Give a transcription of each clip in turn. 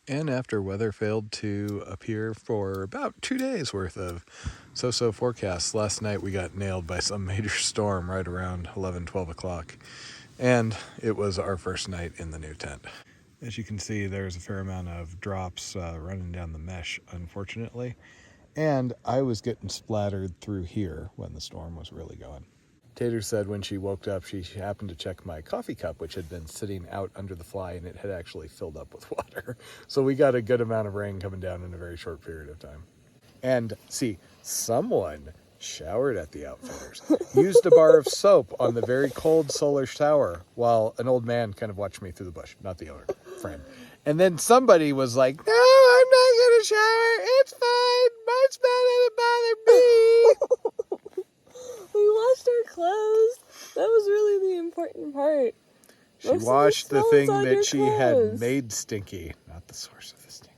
And after weather failed to appear for about 2 days worth of so-so forecasts, last night we got nailed by some major storm right around 11, 12 o'clock. And it was our first night in the new tent. As you can see, there's a fair amount of drops running down the mesh, unfortunately. And I was getting splattered through here when the storm was really going. Tater said when she woke up, she happened to check my coffee cup, which had been sitting out under the fly, and it had actually filled up with water. So we got a good amount of rain coming down in a very short period of time. And see, someone showered at the Outfitters, used a bar of soap on the very cold solar shower while an old man kind of watched me through the bush, not the owner, friend. And then somebody was like, no, I'm not going to shower. It's fine. My smell doesn't bother me. We washed our clothes. That was really the important part. She washed the thing that she had made stinky, not the source of the stink.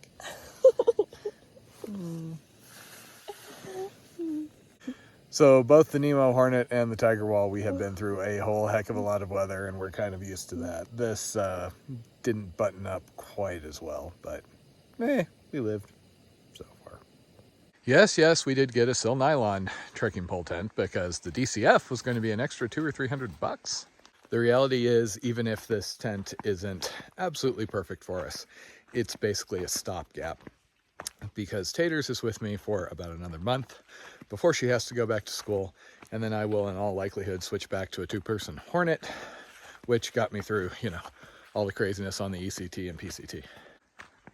So both the Nemo Hornet and the Tiger Wall, we have been through a whole heck of a lot of weather, and we're kind of used to that. This didn't button up quite as well, but we lived so far. Yes, we did get a sil nylon trekking pole tent because the DCF was going to be an extra $200 or $300. The reality is, even if this tent isn't absolutely perfect for us, it's basically a stopgap because Taters is with me for about another month before she has to go back to school, and then I will in all likelihood switch back to a 2-person Hornet, which got me through, all the craziness on the ECT and PCT.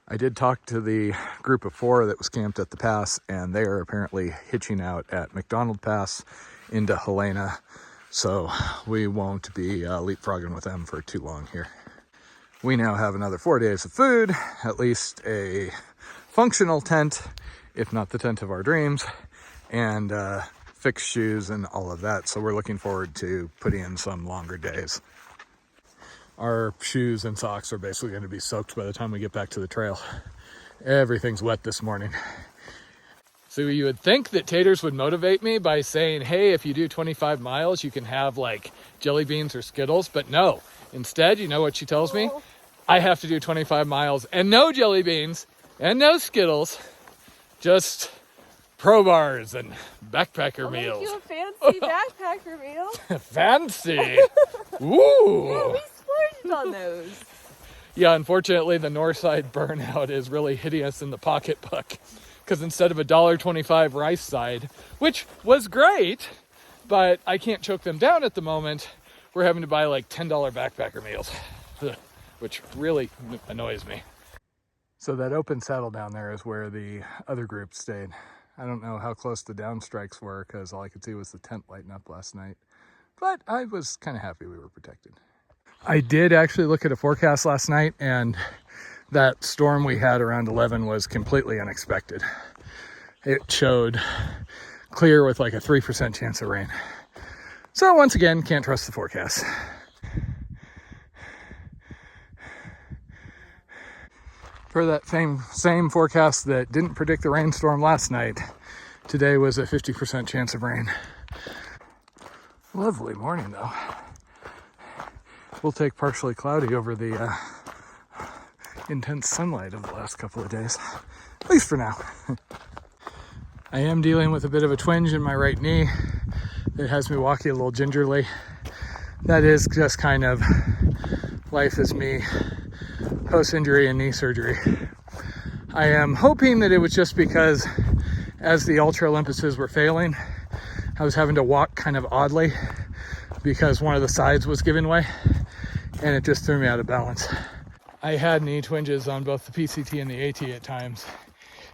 I did talk to the group of 4 that was camped at the pass, and they are apparently hitching out at McDonald Pass into Helena, so we won't be leapfrogging with them for too long here. We now have another 4 days of food, at least a functional tent, if not the tent of our dreams, and fixed shoes and all of that. So we're looking forward to putting in some longer days. Our shoes and socks are basically going to be soaked by the time we get back to the trail. Everything's wet this morning. So you would think that Taters would motivate me by saying, hey, if you do 25 miles, you can have like jelly beans or Skittles, but no. Instead, you know what she tells me? I have to do 25 miles and no jelly beans and no Skittles, just Pro Bars and backpacker meals. Make you a fancy backpacker meal. Fancy! Ooh! Yeah, we splurged on those. Yeah, unfortunately, the Northside burnout is really hitting us in the pocketbook. Because instead of $1.25 rice side, which was great, but I can't choke them down at the moment, we're having to buy like $10 backpacker meals, which really annoys me. So that open saddle down there is where the other group stayed. I don't know how close the downstrikes were because all I could see was the tent lighting up last night. But I was kind of happy we were protected. I did actually look at a forecast last night, and that storm we had around 11 was completely unexpected. It showed clear with like a 3% chance of rain. So once again, can't trust the forecast. For that same forecast that didn't predict the rainstorm last night, today was a 50% chance of rain. Lovely morning though. We'll take partially cloudy over the intense sunlight of the last couple of days, at least for now. I am dealing with a bit of a twinge in my right knee that has me walking a little gingerly. That is just kind of life as me post-injury and knee surgery. I am hoping that it was just because as the Ultra Olympuses were failing, I was having to walk kind of oddly because one of the sides was giving way, and it just threw me out of balance. I had knee twinges on both the PCT and the AT at times,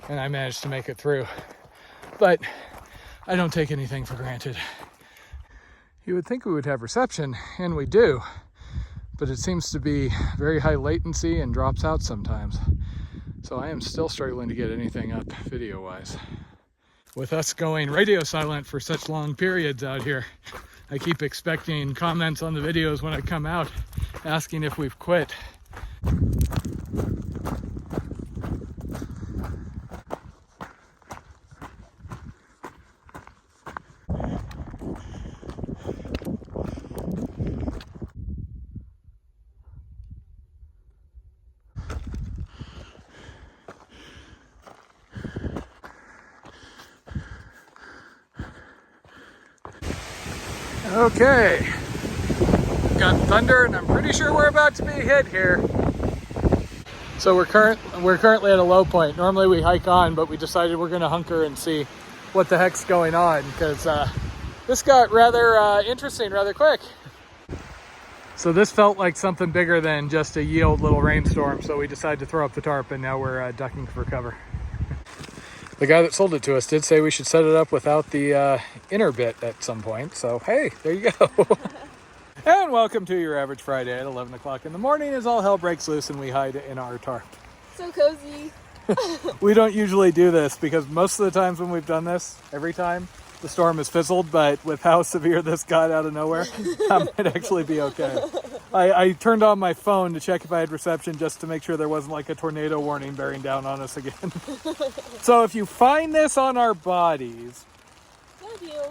and I managed to make it through. But I don't take anything for granted. You would think we would have reception, and we do, but it seems to be very high latency and drops out sometimes. So I am still struggling to get anything up video-wise. With us going radio silent for such long periods out here, I keep expecting comments on the videos when I come out asking if we've quit. Okay, got thunder and I'm pretty sure we're about to be hit here. So we're currently at a low point. Normally we hike on, but we decided we're gonna hunker and see what the heck's going on, because this got rather interesting rather quick. So this felt like something bigger than just a ye old little rainstorm, so we decided to throw up the tarp, and now we're ducking for cover. The guy that sold it to us did say we should set it up without the inner bit at some point, so hey, there you go. And welcome to your average Friday at 11 o'clock in the morning as all hell breaks loose and we hide in our tarp. So cozy. We don't usually do this because most of the times when we've done this, every time, the storm has fizzled, but with how severe this got out of nowhere, that might actually be okay. I turned on my phone to check if I had reception just to make sure there wasn't like a tornado warning bearing down on us again. So if you find this on our bodies... Love you.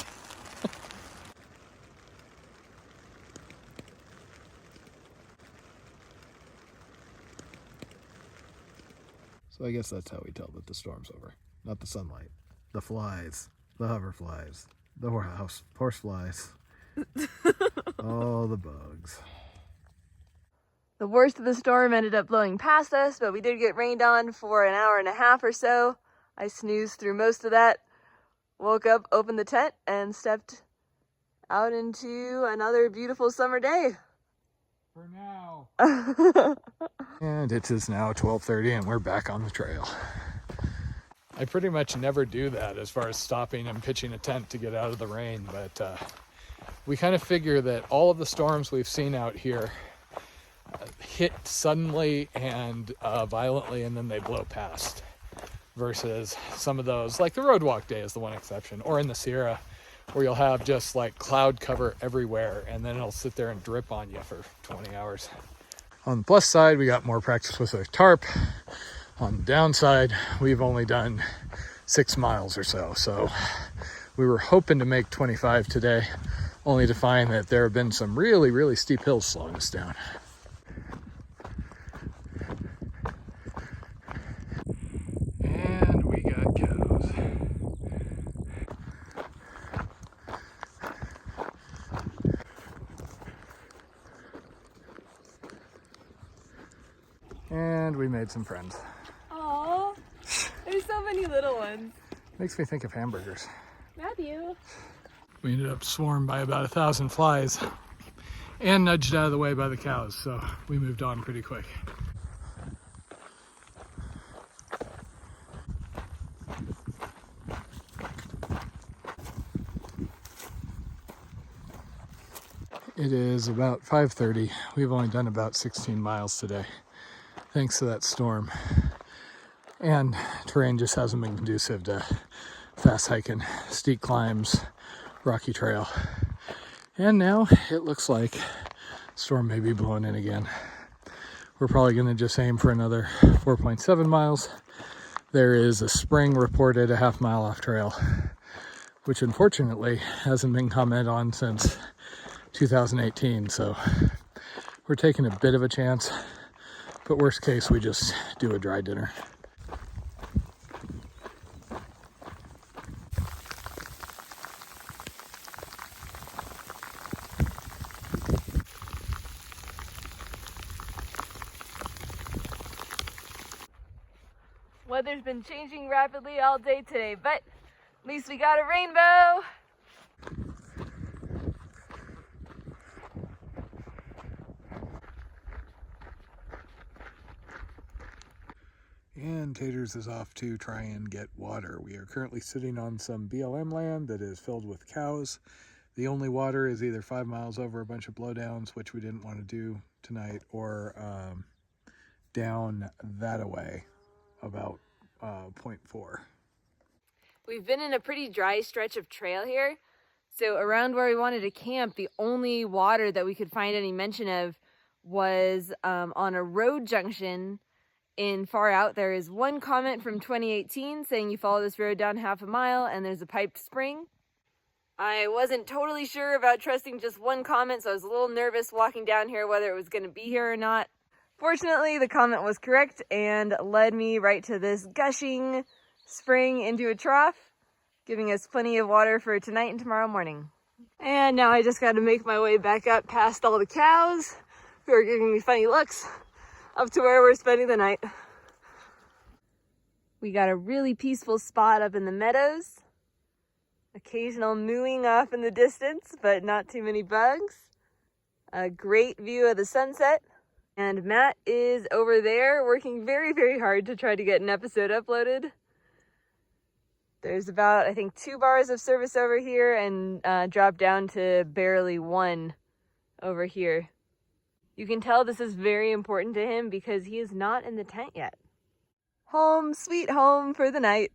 So I guess that's how we tell that the storm's over. Not the sunlight. The flies. The hoverflies. The horseflies. All the bugs. The worst of the storm ended up blowing past us, but we did get rained on for an hour and a half or so. I snoozed through most of that, woke up, opened the tent, and stepped out into another beautiful summer day. For now. And it is now 12:30 and we're back on the trail. I pretty much never do that as far as stopping and pitching a tent to get out of the rain, but we kind of figure that all of the storms we've seen out here hit suddenly and violently, and then they blow past, versus some of those, like the Roadwalk Day is the one exception, or in the Sierra, where you'll have just like cloud cover everywhere and then it'll sit there and drip on you for 20 hours. On the plus side, we got more practice with a tarp. On the downside, we've only done 6 miles or so. So we were hoping to make 25 today, only to find that there have been some really, really steep hills slowing us down. And we got cows. And we made some friends. Aww, there's so many little ones. Makes me think of hamburgers. Matthew. We ended up swarmed by about 1,000 flies and nudged out of the way by the cows, so we moved on pretty quick. It is about 5:30. We've only done about 16 miles today, thanks to that storm. And terrain just hasn't been conducive to fast hiking, steep climbs, rocky trail. And now it looks like storm may be blowing in again. We're probably gonna just aim for another 4.7 miles. There is a spring reported a half mile off trail, which unfortunately hasn't been commented on since 2018. So we're taking a bit of a chance, but worst case, we just do a dry dinner. Weather's been changing rapidly all day today, but at least we got a rainbow. And Taters is off to try and get water. We are currently sitting on some BLM land that is filled with cows. The only water is either 5 miles over a bunch of blowdowns, which we didn't want to do tonight, or down that away about 0.4. We've been in a pretty dry stretch of trail here. So around where we wanted to camp, the only water that we could find any mention of was on a road junction in Far Out. There is one comment from 2018 saying you follow this road down half a mile and there's a piped spring. I wasn't totally sure about trusting just one comment, so I was a little nervous walking down here whether it was going to be here or not. Fortunately, the comment was correct and led me right to this gushing spring into a trough, giving us plenty of water for tonight and tomorrow morning. And now I just got to make my way back up past all the cows who are giving me funny looks up to where we're spending the night. We got a really peaceful spot up in the meadows. Occasional mooing off in the distance, but not too many bugs. A great view of the sunset. And Matt is over there working very, very hard to try to get an episode uploaded. There's about, I think, 2 bars of service over here and drop down to barely 1 over here. You can tell this is very important to him because he is not in the tent yet. Home, sweet home for the night.